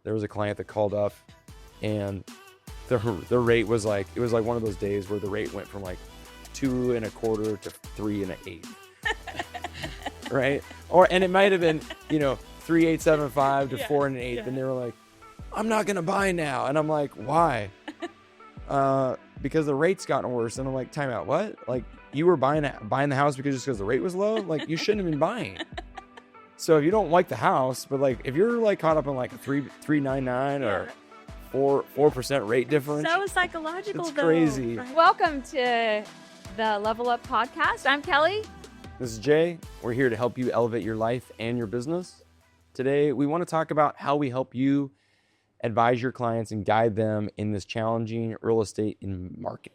there was a client that called up, and the rate was like, it was like one of those days where the rate went from like 2 1/4 to 3 1/8, right? And it might have been 3.875 to 4 1/8, and they were like, I'm not gonna buy now, and I'm like, why? Because the rate's gotten worse. And I'm like, time out, what? Like, you were buying the house because the rate was low? Like, you shouldn't have been buying. So if you don't like the house, but like if you're like caught up in like a 3.99 or 4% rate difference, so psychological. It's crazy. Right? Welcome to the Level Up Podcast. I'm Kelly. This is Jay. We're here to help you elevate your life and your business. Today, we want to talk about how we help you advise your clients and guide them in this challenging real estate market.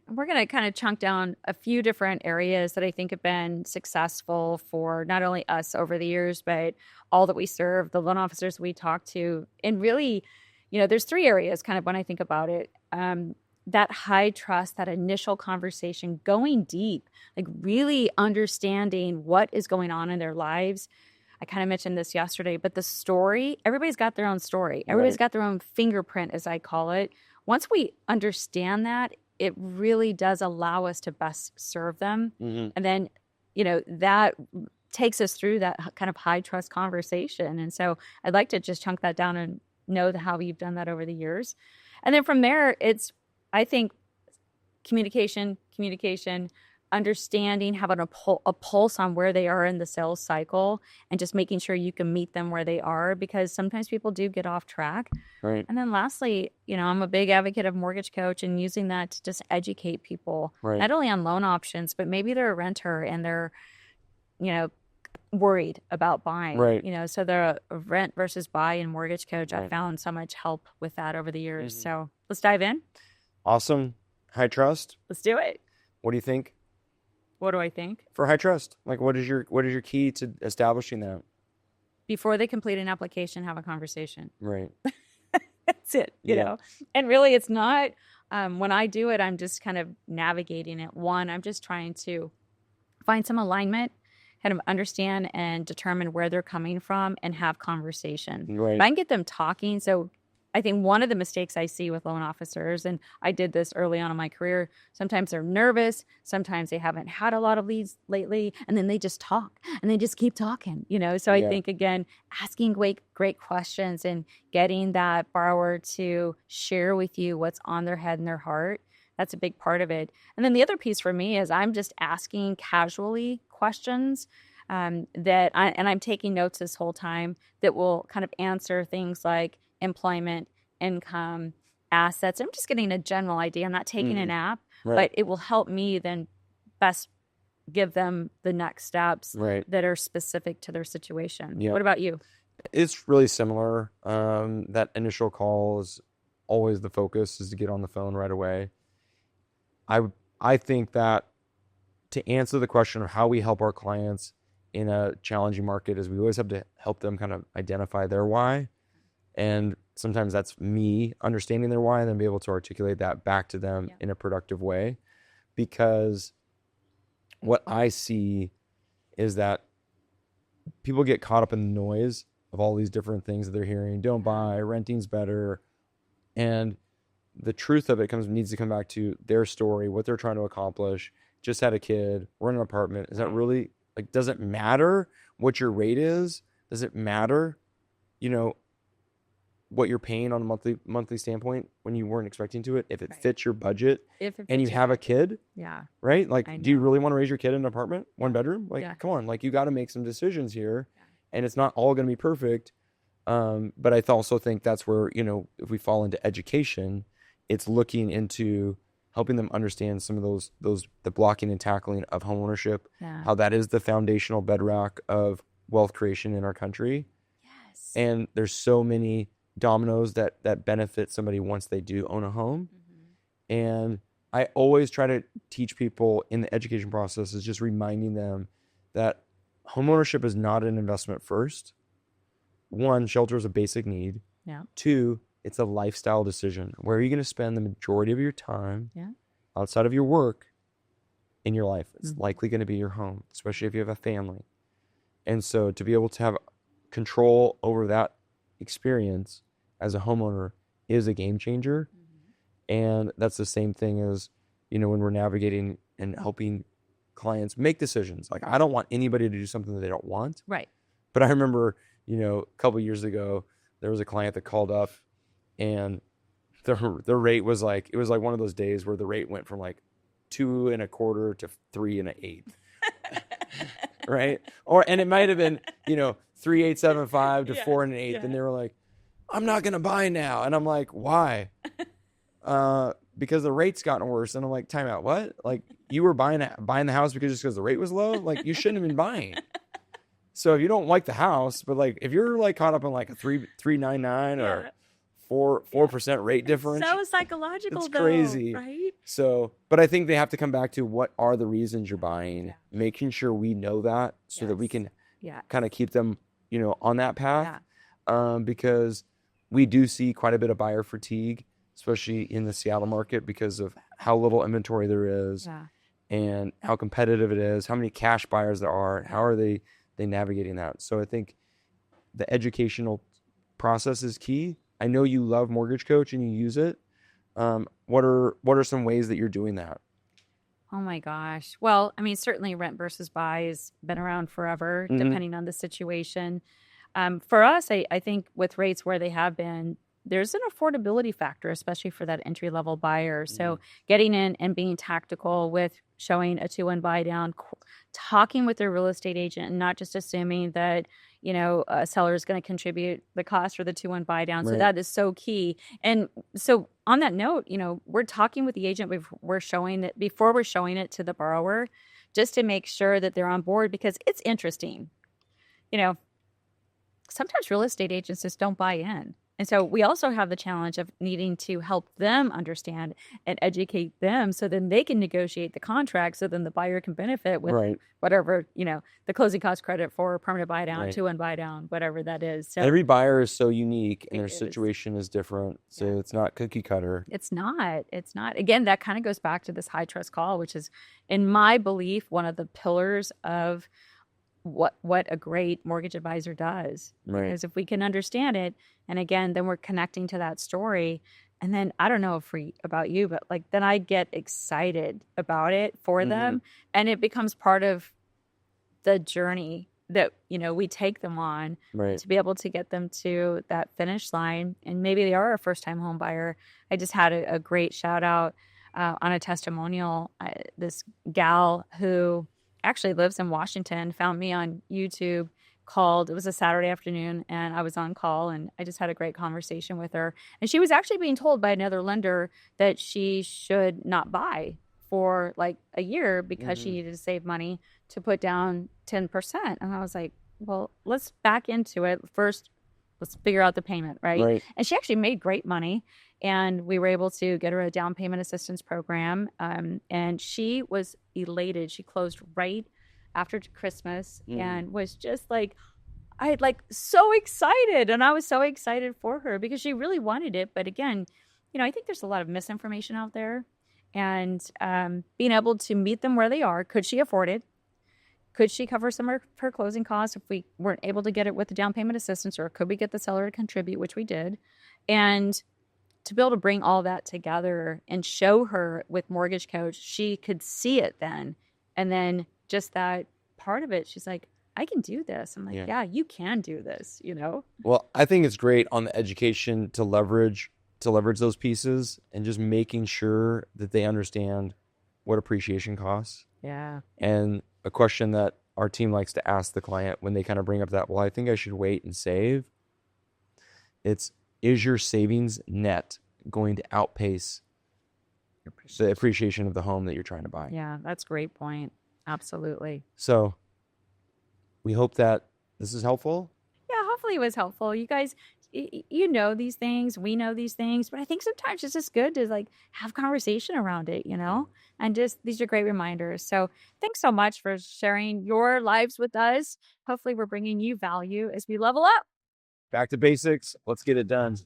We're going to kind of chunk down a few different areas that I think have been successful for not only us over the years, but all that we serve, the loan officers we talk to. And really, there's 3 areas kind of when I think about it. That high trust, that initial conversation, going deep, like really understanding what is going on in their lives. I kind of mentioned this yesterday, but the story, everybody's got their own story. Everybody's got their own fingerprint, as I call it. Once we understand that, it really does allow us to best serve them. Mm-hmm. And then, that takes us through that kind of high trust conversation. And so I'd like to just chunk that down and know how you've done that over the years. And then from there, it's, I think, communication, understanding, having a pulse on where they are in the sales cycle, and just making sure you can meet them where they are, because sometimes people do get off track. Right. And then lastly, I'm a big advocate of Mortgage Coach and using that to just educate people, not only on loan options, but maybe they're a renter and they're, worried about buying. Right. So the rent versus buy in Mortgage Coach, I found so much help with that over the years. Mm-hmm. So let's dive in. Awesome. High trust. Let's do it. What do you think? What do I think? For high trust, like what is your key to establishing that? Before they complete an application, have a conversation. Right. That's it, you know. And really, it's not, when I do it, I'm just kind of navigating it. One, I'm just trying to find some alignment, kind of understand and determine where they're coming from and have conversation. Right. If I can get them talking. So I think one of the mistakes I see with loan officers, and I did this early on in my career, sometimes they're nervous, sometimes they haven't had a lot of leads lately, and then they just talk and they just keep talking, So I think, again, asking great questions and getting that borrower to share with you what's on their head and their heart, that's a big part of it. And then the other piece for me is I'm just asking casually questions I'm taking notes this whole time that will kind of answer things like employment, income, assets. I'm just getting a general idea. I'm not taking an app, but it will help me then best give them the next steps that are specific to their situation. Yep. What about you? It's really similar. That initial call is always the focus, is to get on the phone right away. I think that to answer the question of how we help our clients in a challenging market is we always have to help them kind of identify their why. And sometimes that's me understanding their why and then be able to articulate that back to them in a productive way. Because what I see is that people get caught up in the noise of all these different things that they're hearing. Don't buy, renting's better. And the truth of it needs to come back to their story, what they're trying to accomplish. Just had a kid, we're in an apartment. Is that really, does it matter what your rate is? Does it matter, what you're paying on a monthly standpoint when you weren't expecting to it, if it fits your budget and you have a kid, right? Do you really want to raise your kid in an apartment, 1 bedroom? Come on, you got to make some decisions here, and it's not all going to be perfect. But I also think that's where, if we fall into education, it's looking into helping them understand some of the blocking and tackling of homeownership, how that is the foundational bedrock of wealth creation in our country. Yes. And there's so many dominoes that benefit somebody once they do own a home. Mm-hmm. And I always try to teach people in the education process is just reminding them that homeownership is not an investment first. 1, shelter is a basic need. Yeah. 2, it's a lifestyle decision. Where are you going to spend the majority of your time outside of your work in your life? It's likely going to be your home, especially if you have a family. And so to be able to have control over that experience as a homeowner is a game changer. And that's the same thing as, when we're navigating and helping clients make decisions. Like, I don't want anybody to do something that they don't want. Right. But I remember, a couple years ago, there was a client that called up, and the rate was like, it was like one of those days where the rate went from like 2.25 to 3.125. Right? And it might have been, 3.875 to 4.125. Yeah. And they were like, I'm not going to buy now. And I'm like, why? Because the rate's gotten worse. And I'm like, time out. What? Like, you were buying the house because the rate was low? Like, you shouldn't have been buying. So if you don't like the house, but like, if you're like caught up in like a 3.99 or 4% rate difference, so psychological, it's though, crazy. right? So, but I think they have to come back to what are the reasons you're buying, making sure we know that so that we can kind of keep them, on that path. Because we do see quite a bit of buyer fatigue, especially in the Seattle market, because of how little inventory there is and how competitive it is, how many cash buyers there are, how are they navigating that. So I think the educational process is key. I know you love Mortgage Coach and you use it. What are some ways that you're doing that? Oh my gosh. Well, I mean, certainly rent versus buy has been around forever, depending on the situation. For us, I think with rates where they have been, there's an affordability factor, especially for that entry level buyer. So getting in and being tactical with showing a 2-1 buy down, talking with their real estate agent, and not just assuming that a seller is going to contribute the cost for the 2-1 buy down. So that is so key. And so on that note, we're talking with the agent before we're showing it to the borrower, just to make sure that they're on board, because it's interesting. Sometimes real estate agents just don't buy in. And so we also have the challenge of needing to help them understand and educate them, so then they can negotiate the contract, so then the buyer can benefit with whatever, the closing cost credit for permanent buy down, 2-1 buy down, whatever that is. So every buyer is so unique and their situation is different. So it's not cookie cutter. It's not. Again, that kind of goes back to this high trust call, which is, in my belief, one of the pillars of what a great mortgage advisor does. Because if we can understand it, and again, then we're connecting to that story. And then I don't know about you, but like, then I get excited about it for them, and it becomes part of the journey that we take them on to be able to get them to that finish line. And maybe they are a first time home buyer. I just had a great shout out on a testimonial. This gal who actually lives in Washington found me on YouTube. It was a Saturday afternoon, and I was on call, and I just had a great conversation with her. And she was actually being told by another lender that she should not buy for like a year because she needed to save money to put down 10%. And I was like, well, let's back into it. First, let's figure out the payment, right? And she actually made great money, and we were able to get her a down payment assistance program. And she was elated. She closed right after Christmas and was just like, so excited. And I was so excited for her because she really wanted it. But again, I think there's a lot of misinformation out there, and being able to meet them where they are. Could she afford it? Could she cover some of her closing costs if we weren't able to get it with the down payment assistance, or could we get the seller to contribute, which we did? And to be able to bring all that together and show her with Mortgage Coach, she could see it then. And then just that part of it, she's like, I can do this. I'm like, yeah, you can do this, Well, I think it's great on the education to leverage those pieces, and just making sure that they understand what appreciation costs. Yeah. And a question that our team likes to ask the client when they kind of bring up that, well, I think I should wait and save. Is your savings net going to outpace the appreciation of the home that you're trying to buy? Yeah, that's a great point. Absolutely. So we hope that this is helpful. Yeah, hopefully it was helpful. You guys, you know these things, we know these things, but I think sometimes it's just good to like have conversation around it, and just, these are great reminders. So thanks so much for sharing your lives with us. Hopefully we're bringing you value as we level up. Back to basics. Let's get it done.